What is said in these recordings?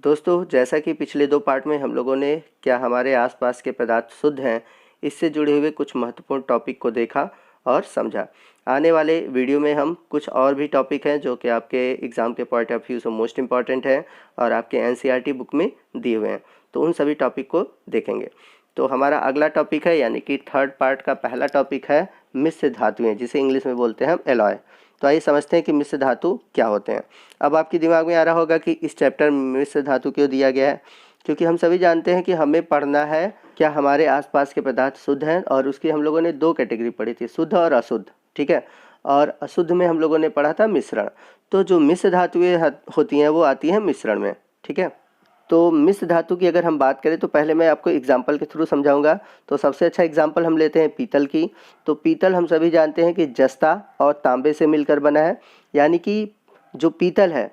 दोस्तों, जैसा कि पिछले 2 पार्ट में हम लोगों ने क्या हमारे आसपास के पदार्थ शुद्ध हैं, इससे जुड़े हुए कुछ महत्वपूर्ण टॉपिक को देखा और समझा। आने वाले वीडियो में हम कुछ और भी टॉपिक हैं जो कि आपके एग्ज़ाम के पॉइंट ऑफ व्यू से मोस्ट इम्पॉर्टेंट हैं और आपके एनसीईआरटी बुक में दिए हुए हैं, तो उन सभी टॉपिक को देखेंगे। तो हमारा अगला टॉपिक है, यानी कि थर्ड पार्ट का पहला टॉपिक है मिश्र धातुएँ, जिसे इंग्लिश में बोलते हैं हम एलॉय। तो आइए समझते हैं कि मिश्र धातु क्या होते हैं। अब आपके दिमाग में आ रहा होगा कि इस चैप्टर में मिश्र धातु क्यों दिया गया है, क्योंकि हम सभी जानते हैं कि हमें पढ़ना है क्या हमारे आसपास के पदार्थ शुद्ध हैं, और उसकी हम लोगों ने 2 कैटेगरी पढ़ी थी, शुद्ध और अशुद्ध। ठीक है, और अशुद्ध में हम लोगों ने पढ़ा था मिश्रण। तो जो मिश्र धातुएँ होती हैं वो आती हैं मिश्रण में। ठीक है, तो मिश्र धातु की अगर हम बात करें तो पहले मैं आपको एग्जाम्पल के थ्रू समझाऊंगा। तो सबसे अच्छा एग्जाम्पल हम लेते हैं पीतल की। तो पीतल हम सभी जानते हैं कि जस्ता और तांबे से मिलकर बना है, यानी कि जो पीतल है,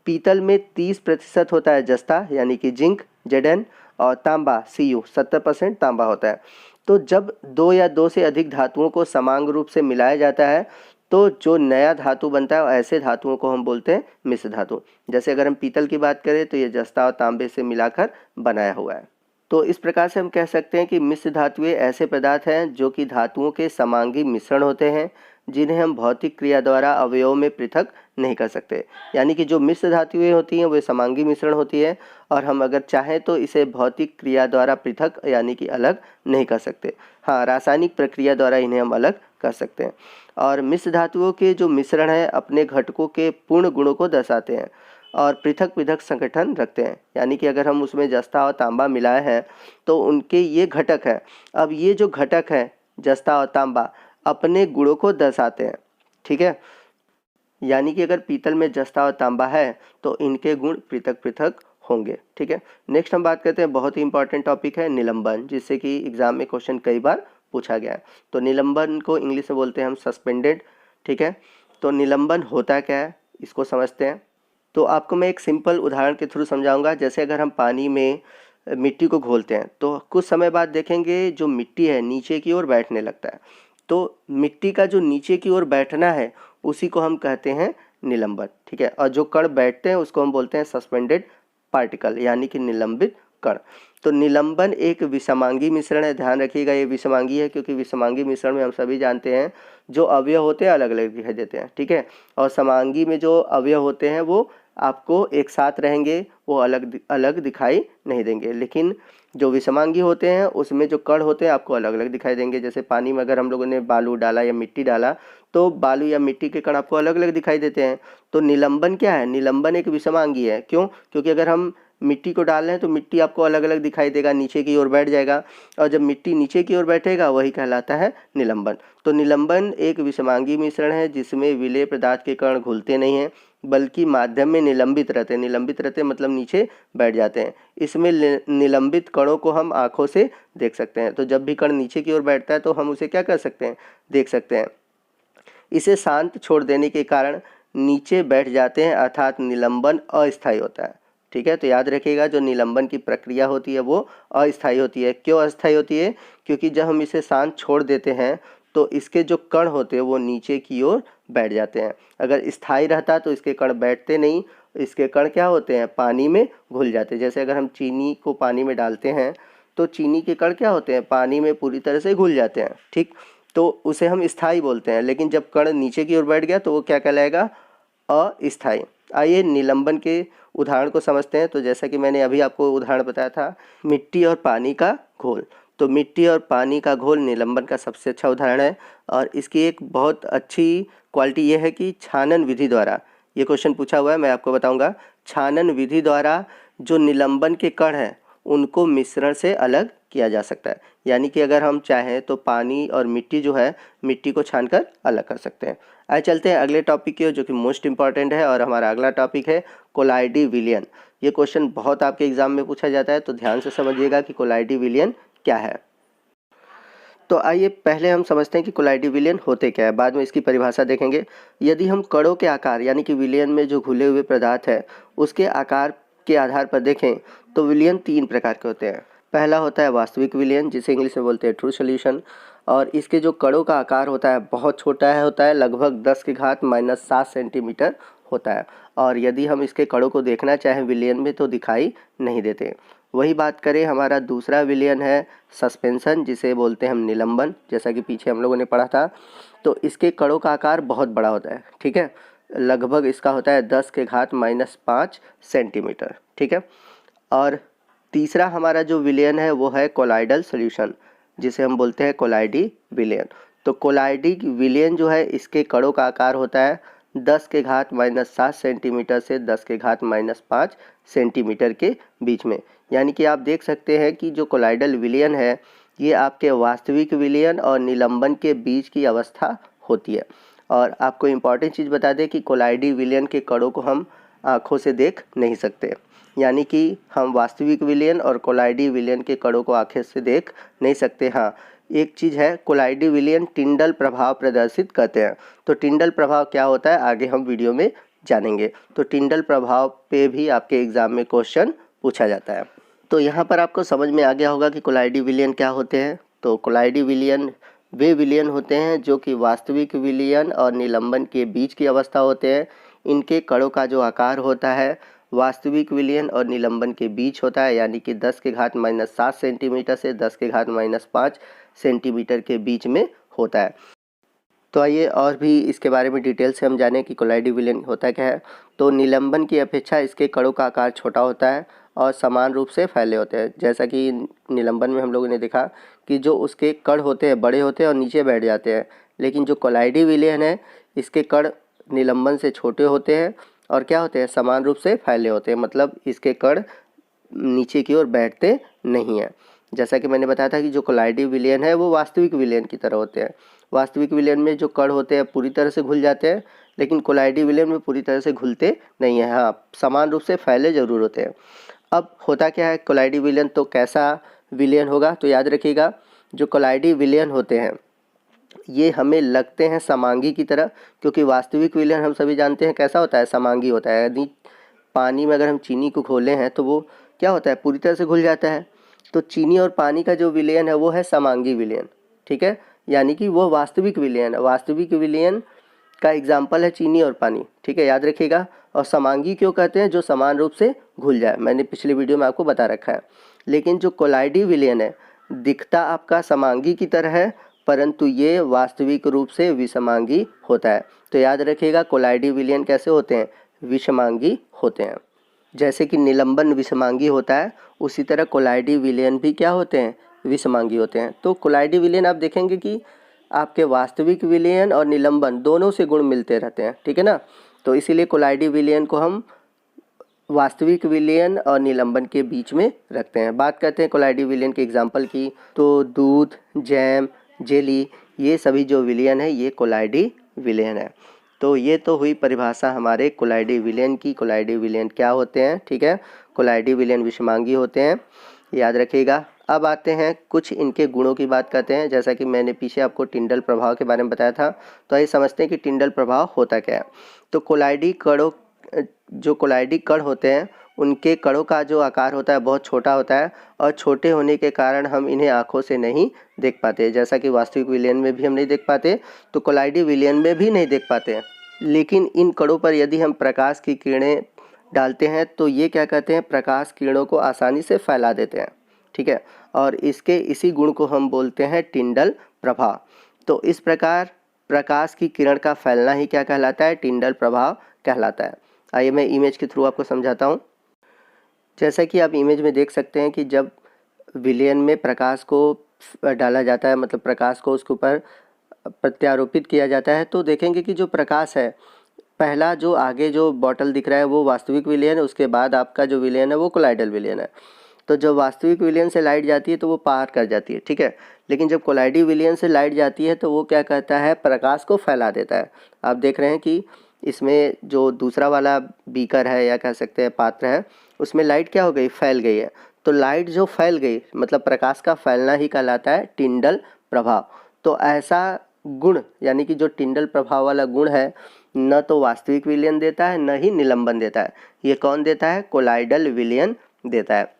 पीतल में 30% होता है जस्ता यानी कि जिंक Zn, और तांबा Cu 70% तांबा होता है। तो जब 2 या 2 से अधिक धातुओं को समान रूप से मिलाया जाता है तो जो नया धातु बनता है ऐसे धातुओं को हम बोलते हैं मिश्र धातु। जैसे अगर हम पीतल की बात करें तो ये जस्ता और तांबे से मिलाकर बनाया हुआ है। तो इस प्रकार से हम कह सकते हैं कि मिश्र धातुएं ऐसे पदार्थ हैं जो कि धातुओं के समांगी मिश्रण होते हैं, जिन्हें हम भौतिक क्रिया द्वारा अवयवों में पृथक नहीं कर सकते। यानी कि जो मिश्र धातुएं होती हैं वे समांगी मिश्रण होती है, और हम अगर चाहें तो इसे भौतिक क्रिया द्वारा पृथक यानी कि अलग नहीं कर सकते। हाँ, रासायनिक प्रक्रिया द्वारा इन्हें हम अलग कर सकते हैं। और मिश्र धातुओं के जो मिश्रण है अपने घटकों के पूर्ण गुणों को दर्शाते हैं और पृथक पृथक संगठन रखते हैं। यानी कि अगर हम उसमें जस्ता और तांबा मिलाए हैं तो उनके ये घटक हैं। अब ये जो घटक हैं जस्ता और तांबा अपने गुणों को दर्शाते हैं। ठीक है, यानी कि अगर पीतल में जस्ता और तांबा है तो इनके गुण पृथक पृथक होंगे। ठीक है, नेक्स्ट हम बात करते हैं, बहुत ही इंपॉर्टेंट टॉपिक है निलंबन, जिससे कि एग्जाम में क्वेश्चन कई बार पूछा गया है। तो निलंबन को इंग्लिश में बोलते हैं हम सस्पेंडेड। ठीक है, तो निलंबन होता क्या है इसको समझते हैं। तो आपको मैं एक सिंपल उदाहरण के थ्रू समझाऊंगा। जैसे अगर हम पानी में मिट्टी को घोलते हैं तो कुछ समय बाद देखेंगे जो मिट्टी है नीचे की ओर बैठने लगता है। तो मिट्टी का जो नीचे की ओर बैठना है उसी को हम कहते हैं निलंबन। ठीक है, और जो कण बैठते हैं उसको हम बोलते हैं सस्पेंडेड पार्टिकल यानी कि निलंबित कण। तो निलंबन एक विषमांगी मिश्रण है। ध्यान रखिएगा ये विषमांगी है, क्योंकि विषमांगी मिश्रण में हम सभी जानते हैं जो अवयव होते हैं अलग अलग दिखाई देते हैं। ठीक है, और समांगी में जो अवयव होते हैं वो आपको एक साथ रहेंगे, वो अलग अलग दिखाई नहीं देंगे। लेकिन जो विषमांगी होते हैं उसमें जो कण होते हैं आपको अलग अलग दिखाई देंगे। जैसे पानी में अगर हम लोगों ने बालू डाला या मिट्टी डाला तो बालू या मिट्टी के कण आपको अलग अलग दिखाई देते हैं। तो निलंबन क्या है? निलंबन एक विषमांगी है। क्यों? क्योंकि अगर हम मिट्टी को डाल रहे हैं तो मिट्टी आपको अलग अलग दिखाई देगा, नीचे की ओर बैठ जाएगा, और जब मिट्टी नीचे की ओर बैठेगा वही कहलाता है निलंबन। तो निलंबन एक विषमांगी मिश्रण है जिसमें विलेय पदार्थ के कण घुलते नहीं हैं बल्कि माध्यम में निलंबित रहते हैं। निलंबित रहते हैं मतलब नीचे बैठ जाते हैं। इसमें निलंबित कणों को हम आँखों से देख सकते हैं। तो जब भी कण नीचे की ओर बैठता है तो हम उसे क्या कर सकते हैं? देख सकते हैं। इसे शांत छोड़ देने के कारण नीचे बैठ जाते हैं, अर्थात निलंबन अस्थायी होता है। ठीक है, तो याद रखिएगा जो निलंबन की प्रक्रिया होती है वो अस्थायी होती है। क्यों अस्थायी होती है? क्योंकि जब हम इसे शांत छोड़ देते हैं तो इसके जो कण होते हैं वो नीचे की ओर बैठ जाते हैं। अगर स्थायी रहता तो इसके कण बैठते नहीं, इसके कण क्या होते हैं? पानी में घुल जाते हैं। जैसे अगर हम चीनी को पानी में डालते हैं तो चीनी के कण क्या होते हैं? पानी में पूरी तरह से घुल जाते हैं। ठीक, तो उसे हम स्थायी बोलते हैं। लेकिन जब कण नीचे की ओर बैठ गया तो वो क्या कहलाएगा? अस्थायी। आइए निलंबन के उदाहरण को समझते हैं। तो जैसा कि मैंने अभी आपको उदाहरण बताया था, मिट्टी और पानी का घोल। तो मिट्टी और पानी का घोल निलंबन का सबसे अच्छा उदाहरण है, और इसकी एक बहुत अच्छी क्वालिटी ये है कि छानन विधि द्वारा, ये क्वेश्चन पूछा हुआ है मैं आपको बताऊंगा, छानन विधि द्वारा जो निलंबन के कण हैं उनको मिश्रण से अलग किया जा सकता है। यानी कि अगर हम चाहें तो पानी और मिट्टी जो है, मिट्टी को छानकर अलग कर सकते हैं। आइए चलते हैं अगले टॉपिक की ओर, जो कि मोस्ट इंपॉर्टेंट है, और हमारा अगला टॉपिक है कोलाइडी विलयन। ये क्वेश्चन बहुत आपके एग्जाम में पूछा जाता है, तो ध्यान से समझिएगा कि कोलाइडी विलयन क्या है। तो आइए पहले हम समझते हैं कि कोलाइडी विलयन होते क्या है, बाद में इसकी परिभाषा देखेंगे। यदि हम कणों के आकार यानी कि विलयन में जो घुले हुए पदार्थ है उसके आकार के आधार पर देखें तो विलयन 3 प्रकार के होते हैं। पहला होता है वास्तविक विलयन, जिसे इंग्लिश में बोलते हैं ट्रू सॉल्यूशन, और इसके जो कणों का आकार होता है बहुत छोटा है, लगभग 10 की घात -7 सेंटीमीटर होता है, और यदि हम इसके कणों को देखना चाहें विलयन में तो दिखाई नहीं देते। वही बात करें, हमारा दूसरा विलयन है सस्पेंशन, जिसे बोलते हैं हम निलंबन, जैसा कि पीछे हम लोगों ने पढ़ा था। तो इसके कणों का आकार बहुत बड़ा होता है, ठीक है, लगभग इसका होता है 10⁻⁵ सेंटीमीटर, ठीक है। और तीसरा हमारा जो विलयन है वो है कोलाइडल सॉल्यूशन, जिसे हम बोलते हैं कोलाइडी विलयन। तो कोलाइडी विलयन जो है, इसके कणों का आकार होता है 10⁻⁷ सेंटीमीटर से 10⁻⁵ सेंटीमीटर के बीच में। यानी कि आप देख सकते हैं कि जो कोलाइडल विलयन है ये आपके वास्तविक विलयन और निलंबन के बीच की अवस्था होती है। और आपको इम्पॉर्टेंट चीज़ बता दें कि कोलाइडी विलयन के कणों को हम आँखों से देख नहीं सकते, यानी कि हम वास्तविक विलयन और कोलाइडी विलयन के कणों को आँखें से देख नहीं सकते। हाँ, एक चीज़ है, कोलाइडी विलयन टिंडल प्रभाव प्रदर्शित करते हैं। तो टिंडल प्रभाव क्या होता है आगे हम वीडियो में जानेंगे। तो टिंडल प्रभाव पे भी आपके एग्ज़ाम में क्वेश्चन पूछा जाता है। तो यहाँ पर आपको समझ में आ गया होगा कि कोलाइडी विलयन क्या होते हैं। तो कोलाइडी विलयन वे विलयन होते हैं जो कि वास्तविक विलयन और निलंबन के बीच की अवस्था होते हैं। इनके कणों का जो आकार होता है वास्तविक विलयन और निलंबन के बीच होता है, यानी कि 10⁻⁷ सेंटीमीटर से 10⁻⁵ सेंटीमीटर के बीच में होता है। तो आइए और भी इसके बारे में डिटेल से हम जानें कि कोलाइडी विलयन होता क्या है। तो निलंबन की अपेक्षा इसके कणों का आकार छोटा होता है और समान रूप से फैले होते हैं। जैसा कि निलंबन में हम लोगों ने देखा कि जो उसके कण होते हैं बड़े होते हैं और नीचे बैठ जाते हैं, लेकिन जो कोलाइडी विलयन है इसके कण निलंबन से छोटे होते हैं और क्या होते हैं, समान रूप से फैले होते हैं, मतलब इसके कण नीचे की ओर बैठते नहीं हैं। जैसा कि मैंने बताया था कि जो कोलाइडी विलयन है वो वास्तविक विलयन की तरह होते हैं। वास्तविक विलयन में जो कण होते हैं पूरी तरह से घुल जाते हैं, लेकिन कोलाइडी विलयन में पूरी तरह से घुलते नहीं हैं। हाँ, समान रूप से फैले जरूर होते हैं। अब होता क्या है कोलाइडी विलयन, तो कैसा विलयन होगा, तो याद रखिएगा जो कोलाइडी विलयन होते हैं ये हमें लगते हैं समांगी की तरह, क्योंकि वास्तविक विलयन हम सभी जानते हैं कैसा होता है, समांगी होता है। यदि पानी में अगर हम चीनी को घोलें हैं तो वो क्या होता है, पूरी तरह से घुल जाता है। तो चीनी और पानी का जो विलयन है वो है समांगी विलयन, ठीक है, यानी कि वो वास्तविक विलयन है। वास्तविक विलयन का एग्जाम्पल है चीनी और पानी, ठीक है, याद रखिएगा। और समांगी क्यों कहते हैं, जो समान रूप से घुल जाए, मैंने पिछले वीडियो में आपको बता रखा है। लेकिन जो कोलाइडी विलयन है दिखता आपका समांगी की तरह है, परंतु ये वास्तविक रूप से विषमांगी होता है। तो याद रखिएगा कोलाइडी विलयन कैसे होते हैं, विषमांगी होते हैं। जैसे कि निलंबन विषमांगी होता है उसी तरह कोलाइडी विलयन भी क्या होते हैं, विषमांगी होते हैं। तो कोलाइडी विलयन आप देखेंगे कि आपके वास्तविक विलयन और निलंबन दोनों से गुण मिलते रहते हैं, ठीक है ना। तो इसीलिए कोलाइडी विलयन को हम वास्तविक विलयन और निलंबन के बीच में रखते हैं। बात करते हैं कोलाइडी विलयन के एग्जाम्पल की, तो दूध, जैम, जेली, ये सभी जो विलयन है ये कोलाइडी विलयन है। तो ये तो हुई परिभाषा हमारे कोलाइडी विलयन की। कोलाइडी विलयन क्या होते हैं, ठीक है, कोलाइडी विलयन विषमांगी होते हैं, याद रखिएगा। अब आते हैं कुछ इनके गुणों की बात करते हैं। जैसा कि मैंने पीछे आपको टिंडल प्रभाव के बारे में बताया था, तो आइए समझते हैं कि टिंडल प्रभाव होता क्या है। तो कोलाइडी कणों, जो कोलाइडी कण होते हैं उनके कणों का जो आकार होता है बहुत छोटा होता है, और छोटे होने के कारण हम इन्हें आँखों से नहीं देख पाते। जैसा कि वास्तविक विलयन में भी हम नहीं देख पाते, तो कोलाइडी विलयन में भी नहीं देख पाते। लेकिन इन कणों पर यदि हम प्रकाश की किरणें डालते हैं तो ये क्या कहते हैं, प्रकाश किरणों को आसानी से फैला देते हैं, ठीक है, और इसके इसी गुण को हम बोलते हैं टिंडल प्रभाव। तो इस प्रकार प्रकाश की किरण का फैलना ही क्या कहलाता है, टिंडल प्रभाव कहलाता है। आइए मैं इमेज के थ्रू आपको समझाता हूँ। जैसा कि आप इमेज में देख सकते हैं कि जब विलयन में प्रकाश को डाला जाता है, मतलब प्रकाश को उसके ऊपर प्रत्यारोपित किया जाता है, तो देखेंगे कि जो प्रकाश है, पहला जो आगे जो बॉटल दिख रहा है वो वास्तविक विलयन है, उसके बाद आपका जो विलयन है वो कोलाइडल विलयन है। तो जब वास्तविक विलयन से लाइट जाती है तो वो पार कर जाती है, ठीक है, लेकिन जब कोलाइडी विलयन से लाइट जाती है तो वो क्या करता है, प्रकाश को फैला देता है। आप देख रहे हैं कि इसमें जो दूसरा वाला बीकर है या कह सकते हैं पात्र है, उसमें लाइट क्या हो गई, फैल गई है। तो लाइट जो फैल गई मतलब प्रकाश का फैलना ही कहलाता है टिंडल प्रभाव। तो ऐसा गुण यानी कि जो टिंडल प्रभाव वाला गुण है न तो वास्तविक विलयन देता है न ही निलंबन देता है, ये कौन देता है, कोलाइडल विलयन देता है।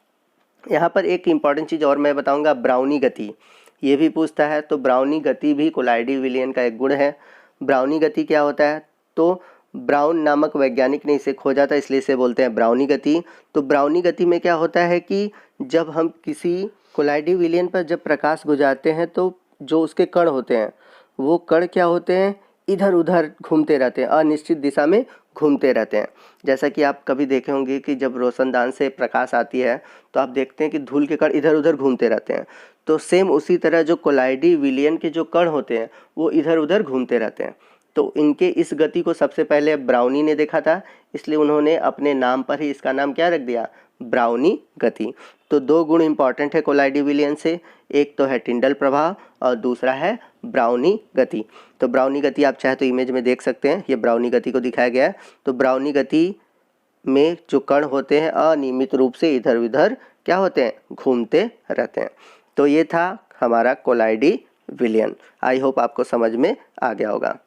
यहाँ पर एक इम्पॉर्टेंट चीज़ और मैं बताऊँगा, ब्राउनी गति, ये भी पूछता है। तो ब्राउनी गति भी कोलाइडी विलयन का एक गुण है। ब्राउनी गति क्या होता है, तो ब्राउन नामक वैज्ञानिक ने इसे खोजा था, इसलिए इसे बोलते हैं ब्राउनी गति। तो ब्राउनी गति में क्या होता है कि जब हम किसी कोलाइडी विलयन पर जब प्रकाश गुजारते हैं तो जो उसके कण होते हैं वो कण क्या होते हैं, इधर उधर घूमते रहते हैं, अनिश्चित दिशा में घूमते रहते हैं। जैसा कि आप कभी देखे होंगे कि जब रोशनदान से प्रकाश आती है तो आप देखते हैं कि धूल के कण इधर उधर घूमते रहते हैं। तो सेम उसी तरह जो कोलाइडी विलयन के जो कण होते हैं वो इधर उधर घूमते रहते हैं। तो इनके इस गति को सबसे पहले ब्राउनी ने देखा था, इसलिए उन्होंने अपने नाम पर ही इसका नाम क्या रख दिया, ब्राउनी गति। तो दो गुण इंपॉर्टेंट है कोलाइडी विलयन से, एक तो है टिंडल प्रभाव और दूसरा है ब्राउनी गति। तो ब्राउनी गति आप चाहे तो इमेज में देख सकते हैं, ये ब्राउनी गति को दिखाया गया है। तो ब्राउनी गति में जो कण होते हैं अनियमित रूप से इधर उधर क्या होते हैं, घूमते रहते हैं। तो ये था हमारा कोलाइडी विलयन। आई होप आपको समझ में आ गया होगा।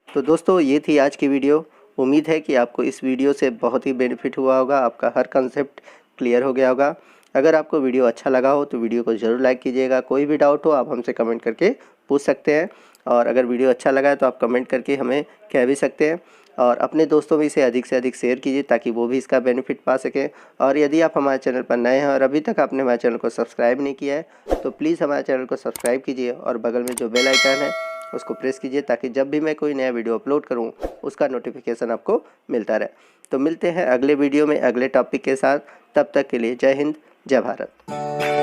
तो दोस्तों ये थी आज की वीडियो। उम्मीद है कि आपको इस वीडियो से बहुत ही बेनिफिट हुआ होगा, आपका हर कंसेप्ट क्लियर हो गया होगा। अगर आपको वीडियो अच्छा लगा हो तो वीडियो को ज़रूर लाइक कीजिएगा। कोई भी डाउट हो आप हमसे कमेंट करके पूछ सकते हैं, और अगर वीडियो अच्छा लगा है तो आप कमेंट करके हमें कह भी सकते हैं। और अपने दोस्तों में इसे अधिक से अधिक शेयर कीजिए ताकि वो भी इसका बेनिफिट पा सकें। और यदि आप हमारे चैनल पर नए हैं और अभी तक आपने हमारे चैनल को सब्सक्राइब नहीं किया है तो प्लीज़ हमारे चैनल को सब्सक्राइब कीजिए और बगल में जो बेल आइकन है उसको प्रेस कीजिए ताकि जब भी मैं कोई नया वीडियो अपलोड करूं उसका नोटिफिकेशन आपको मिलता रहे। तो मिलते हैं अगले वीडियो में अगले टॉपिक के साथ। तब तक के लिए जय हिंद, जय भारत।